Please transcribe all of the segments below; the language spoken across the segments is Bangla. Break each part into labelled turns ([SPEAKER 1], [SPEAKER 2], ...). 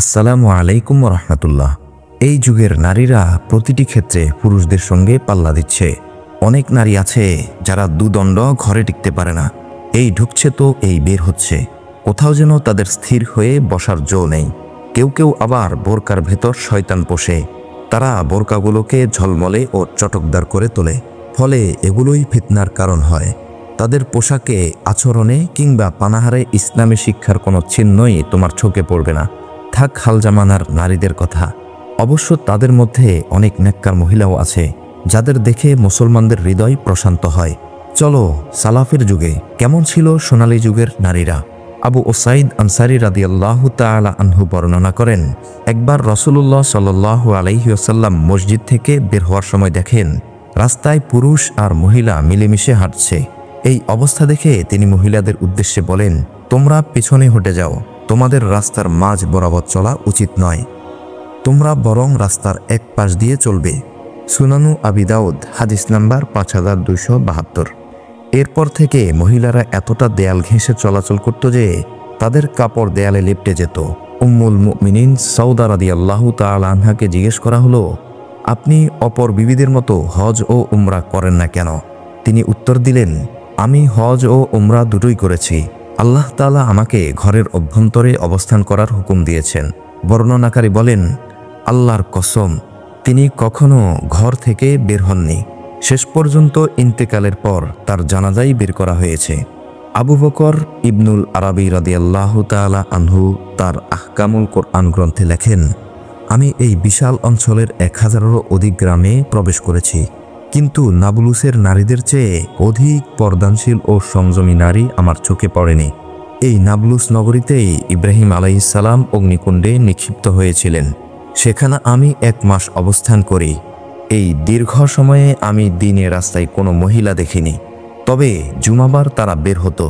[SPEAKER 1] আসসালামু আলাইকুম রহমতুল্লাহ। এই যুগের নারীরা প্রতিটি ক্ষেত্রে পুরুষদের সঙ্গে পাল্লা দিচ্ছে। অনেক নারী আছে যারা দুদণ্ড ঘরে টিকতে পারে না, এই ঢুকছে তো এই বের হচ্ছে, কোথাও যেন তাদের স্থির হয়ে বসার জো নেই। কেউ কেউ আবার বোরকার ভেতর শয়তান পোষে, তারা বোরকাগুলোকে ঝলমলে ও চটকদার করে তোলে, ফলে এগুলোই ফিতনার কারণ হয়। তাদের পোশাকে, আচরণে কিংবা পানাহারে ইসলামী শিক্ষার কোনো চিহ্নই তোমার চোখে পড়বে না। থাক হাল জামানার নারীদের কথা, অবশ্য তাদের মধ্যে অনেক নেককার মহিলাও আছে যাদের দেখে মুসলমানদের হৃদয় প্রশান্ত হয়। চলো সালাফের যুগে কেমন ছিল সোনালী যুগের নারীরা। আবু ওসাইদ আনসারী রাদিয়াল্লাহু তাআলা আনহু বর্ণনা করেন, একবার রাসূলুল্লাহ সাল্লাল্লাহু আলাইহি ওয়াসাল্লাম মসজিদ থেকে বের হওয়ার সময় দেখেন রাস্তায় পুরুষ আর মহিলা মিলেমিশে হাঁটছে। এই অবস্থা দেখে তিনি মহিলাদের উদ্দেশ্যে বলেন, তোমরা পিছনে হটে যাও, তোমাদের রাস্তার মাঝ বরাবর চলা উচিত নয়, তোমরা বরং রাস্তার এক পাশ দিয়ে চলবে। সুনানু আবি দাউদ, হাদিস নাম্বার 5272। এরপর থেকে মহিলারা এতটা দেয়াল ঘেঁষে চলাচল করত যে তাদের কাপড় দেয়ালে লেপ্টে যেত। উম্মুল মুমিনিন সৌদা রাদিয়াল্লাহু তাআলা আনহাকে জিজ্ঞেস করা হলো, আপনি অপর বিবিদের মতো হজ ও উমরা করেন না কেন? তিনি উত্তর দিলেন, আমি হজ ও উমরা দুটোই করেছি। আল্লাহ তাআলা আমাকে ঘরের অভ্যন্তরে অবস্থান করার হুকুম দিয়েছেন। বর্ণনাকারী বলেন, আল্লাহর কসম, তিনি কখনো ঘর থেকে বের হননি। শেষ পর্যন্ত ইন্তেকালের পর তার জানাজাই বের করা হয়েছে। আবু বকর ইবনুল আরাবী রাদিয়াল্লাহু তাআলা আনহু তার আহকামুল কোরআন গ্রন্থে লেখেন, আমি এই বিশাল অঞ্চলের 1000-এরও অধিক গ্রামে প্রবেশ করেছি, কিন্তু নাবলুসের নারীদের চেয়ে অধিক পর্দানশীল ও সংযমী নারী আমার চোখে পড়েনি। এই নাবলুস নগরীতেই ইব্রাহিম আলাইহিস সালাম অগ্নিকুণ্ডে নিক্ষিপ্ত হয়েছিলেন। সেখানে আমি 1 মাস অবস্থান করি। এই দীর্ঘ সময়ে আমি দিনে রাস্তায় কোনো মহিলা দেখিনি, তবে জুমাবার তারা বের হতো।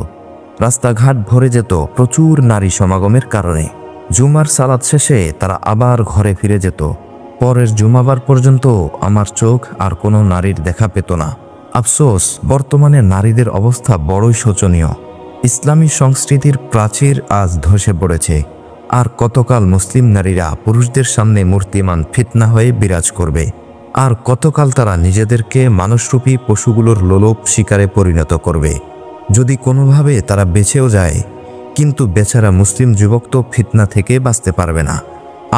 [SPEAKER 1] রাস্তাঘাট ভরে যেত প্রচুর নারী সমাগমের কারণে। জুমার সালাত শেষে তারা আবার ঘরে ফিরে যেত। পরের জুমাবার পর্যন্ত আমার চোখ আর কোনো নারীর দেখা পেত না। আফসোস, বর্তমানে নারীদের অবস্থা বড়ই শোচনীয়। ইসলামী সংস্কৃতির প্রাচীর আজ ধসে পড়েছে, আর কতকাল মুসলিম নারীরা পুরুষদের সামনে মূর্তিমান ফিতনা হয়ে বিরাজ করবে, আর কতকাল তারা নিজেদেরকে মানুষরূপী পশুগুলোর লোলুপ শিকারে পরিণত করবে, যদি কোনোভাবে তারা বেঁচেও যায়। কিন্তু বেচারা মুসলিম যুবক তো ফিতনা থেকে বাঁচতে পারবে না।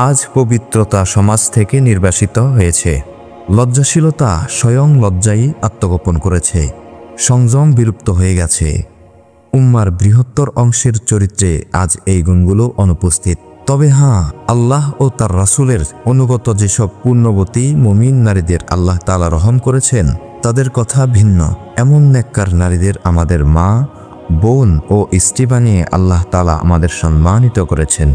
[SPEAKER 1] আজ পবিত্রতা সমাজ থেকে নির্বাসিত হয়েছে, লজ্জাশীলতা স্বয়ং লজ্জাই আত্মগোপন করেছে, সংযম বিলুপ্ত হয়ে গেছে। উম্মার বৃহত্তর অংশের চরিত্রে আজ এই গুণগুলো অনুপস্থিত। তবে হ্যাঁ, আল্লাহ ও তার রাসূলের অনুগত যেসব পুণ্যবতী মুমিন নারীদের আল্লাহ তাআলা রহম করেছেন, তাদের কথা ভিন্ন। এমন নেককার নারীদের আমাদের মা, বোন ও স্ত্রী বানিয়ে আল্লাহ তাআলা আমাদের সম্মানিত করেছেন।